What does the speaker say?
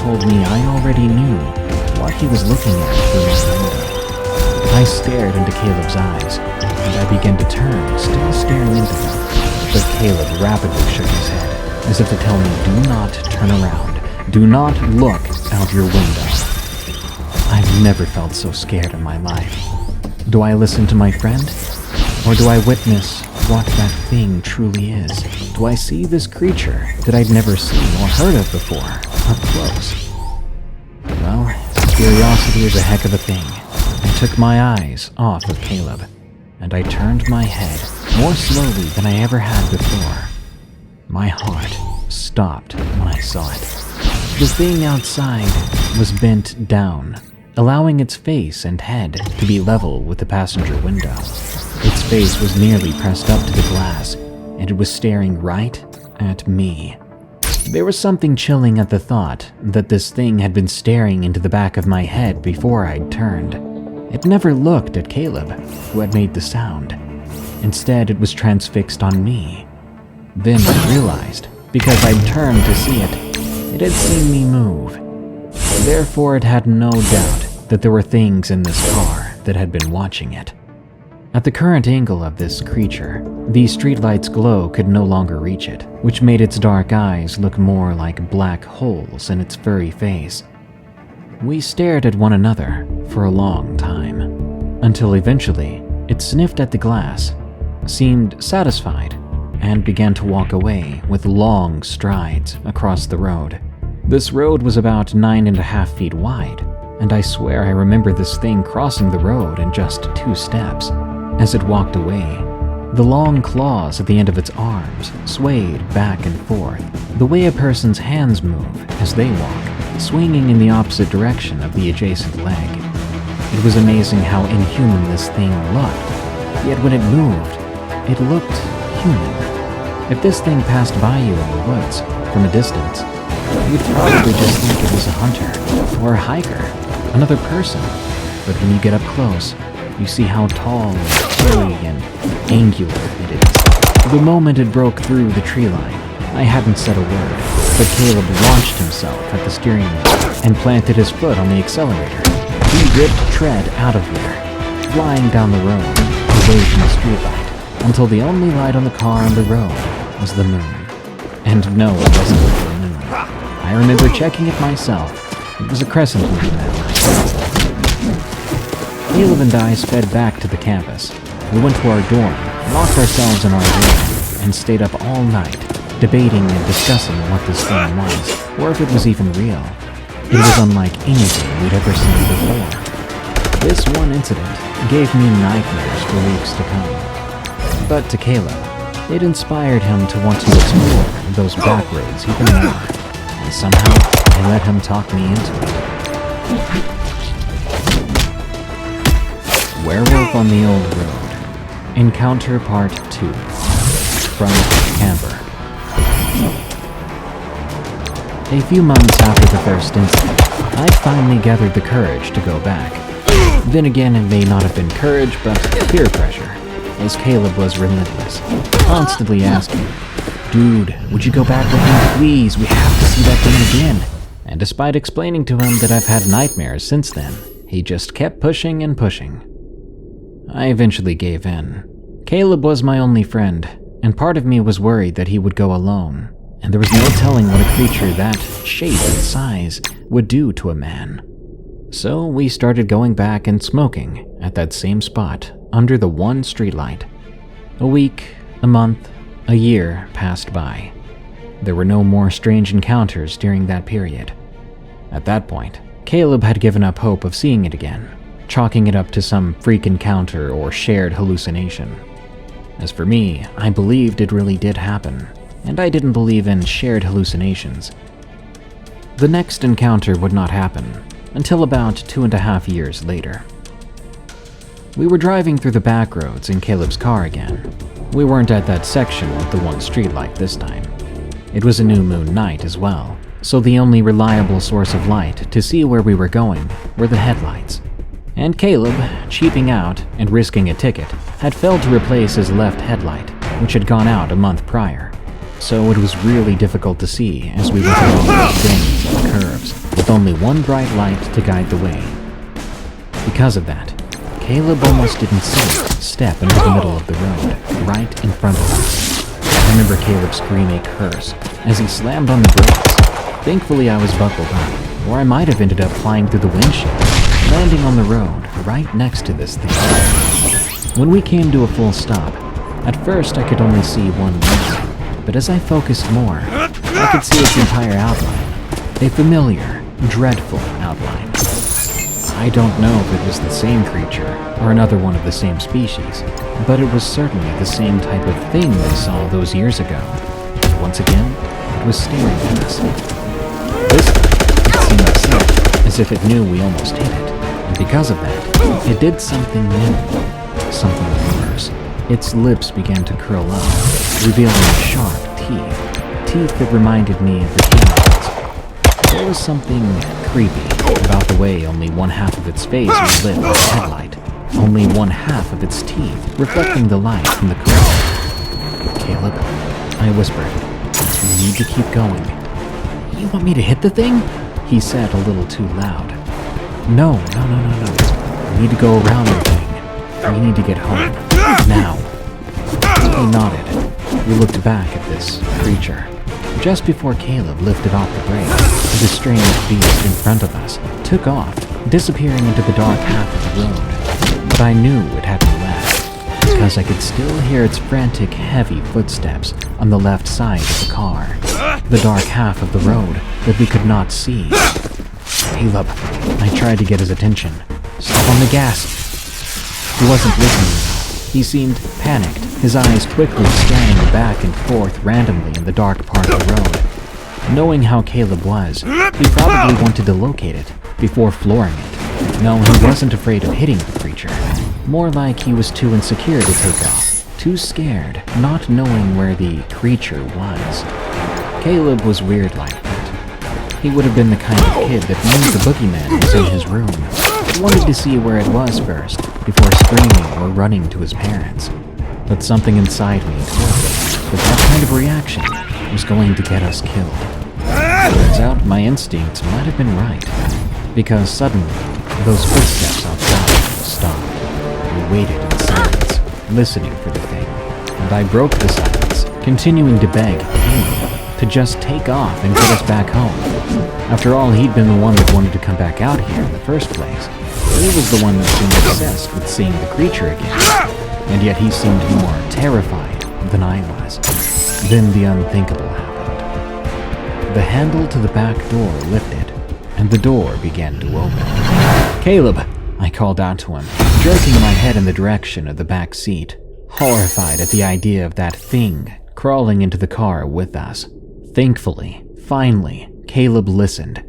told me I already knew what he was looking at through my window. I stared into Caleb's eyes, and I began to turn, still staring into them. But Caleb rapidly shook his head, as if to tell me, do not turn around. Do not look out your window. I've never felt so scared in my life. Do I listen to my friend? Or do I witness what that thing truly is? Do I see this creature that I'd never seen or heard of before, up close? Well, curiosity is a heck of a thing. I took my eyes off of Caleb, and I turned my head more slowly than I ever had before. My heart stopped when I saw it. The thing outside was bent down, allowing its face and head to be level with the passenger window. Its face was nearly pressed up to the glass, and it was staring right at me. There was something chilling at the thought that this thing had been staring into the back of my head before I'd turned. It never looked at Caleb, who had made the sound. Instead, it was transfixed on me. Then I realized, because I'd turned to see it, it had seen me move. Therefore, it had no doubt that there were things in this car that had been watching it. At the current angle of this creature, the streetlight's glow could no longer reach it, which made its dark eyes look more like black holes in its furry face. We stared at one another for a long time, until eventually it sniffed at the glass, seemed satisfied, and began to walk away with long strides across the road. This road was about 9.5 feet wide, and I swear I remember this thing crossing the road in just 2 steps. As it walked away, the long claws at the end of its arms swayed back and forth, the way a person's hands move as they walk, swinging in the opposite direction of the adjacent leg. It was amazing how inhuman this thing looked, yet when it moved, it looked human. If this thing passed by you in the woods from a distance, you'd probably just think it was a hunter or a hiker, another person. But when you get up close, you see how tall and hairy and angular it is. The moment it broke through the tree line, I hadn't said a word, but Caleb launched himself at the steering wheel and planted his foot on the accelerator. He ripped tread out of there, flying down the road, away from the streetlight, until the only light on the car on the road was the moon. And no, it wasn't a full moon. I remember checking it myself. It was a crescent moon that night. Caleb and I sped back to the campus. We went to our dorm, locked ourselves in our room, and stayed up all night, debating and discussing what this thing was, or if it was even real. It was unlike anything we'd ever seen before. This one incident gave me nightmares for weeks to come. But to Caleb, it inspired him to want to explore those back roads even more, and somehow I let him talk me into it. Werewolf on the Old Road. Encounter Part 2. From Camper. A few months after the first incident, I finally gathered the courage to go back. Then again, it may not have been courage, but peer pressure, as Caleb was relentless, constantly asking, "Dude, would you go back with me, please? We have to see that thing again." And despite explaining to him that I've had nightmares since then, he just kept pushing and pushing. I eventually gave in. Caleb was my only friend, and part of me was worried that he would go alone, and there was no telling what a creature that shape and size would do to a man. So we started going back and smoking at that same spot under the one streetlight. A week, a month, a year passed by. There were no more strange encounters during that period. At that point, Caleb had given up hope of seeing it again, chalking it up to some freak encounter or shared hallucination. As for me, I believed it really did happen, and I didn't believe in shared hallucinations. The next encounter would not happen until about 2.5 years later. We were driving through the back roads in Caleb's car again. We weren't at that section with the one streetlight this time. It was a new moon night as well, so the only reliable source of light to see where we were going were the headlights. And Caleb, cheaping out and risking a ticket, had failed to replace his left headlight, which had gone out a month prior. So it was really difficult to see as we went along the bends and curves. with only one bright light to guide the way. Because of that, Caleb almost didn't see it step into the middle of the road, right in front of us. I remember Caleb scream a curse as he slammed on the brakes. Thankfully, I was buckled up, or I might have ended up flying through the windshield, landing on the road right next to this thing. When we came to a full stop, at first I could only see one lane, but as I focused more, I could see its entire outline, a familiar, dreadful outline. I don't know if it was the same creature or another one of the same species, but it was certainly the same type of thing we saw those years ago. Once again, it was staring at us. This time, it seemed upset, as if it knew we almost hit it, and because of that, it did something new, something worse. Its lips began to curl up, revealing sharp teeth that reminded me of the canines. There was something creepy about the way only one half of its face was lit by a headlight, only one half of its teeth reflecting the light from the car. "Caleb," I whispered, "you need to keep going." "You want me to hit the thing?" he said a little too loud. No. We need to go around the thing. We need to get home. Now." He nodded. We looked back at this creature. Just before Caleb lifted off the brake, the strange beast in front of us took off, disappearing into the dark half of the road. But I knew it hadn't left, because I could still hear its frantic, heavy footsteps on the left side of the car, the dark half of the road that we could not see. "Caleb," I tried to get his attention. "Step on the gas." He wasn't listening. He seemed panicked, his eyes quickly scanning back and forth randomly in the dark part of the road. Knowing how Caleb was, he probably wanted to locate it before flooring it. No, he wasn't afraid of hitting the creature. More like he was too insecure to take off, too scared, not knowing where the creature was. Caleb was weird like that. He would have been the kind of kid that knew the boogeyman was in his room. He wanted to see where it was first, before screaming or running to his parents. But something inside me told me that kind of reaction was going to get us killed. Turns out my instincts might have been right, because suddenly, those footsteps outside stopped. We waited in silence, listening for the thing, and I broke the silence, continuing to beg Caleb to just take off and get us back home. After all, he'd been the one that wanted to come back out here in the first place. He was the one that seemed obsessed with seeing the creature again, and yet he seemed more terrified than I was. Then the unthinkable happened. The handle to the back door lifted, and the door began to open. "Caleb!" I called out to him, jerking my head in the direction of the back seat, horrified at the idea of that thing crawling into the car with us. Thankfully, finally, Caleb listened,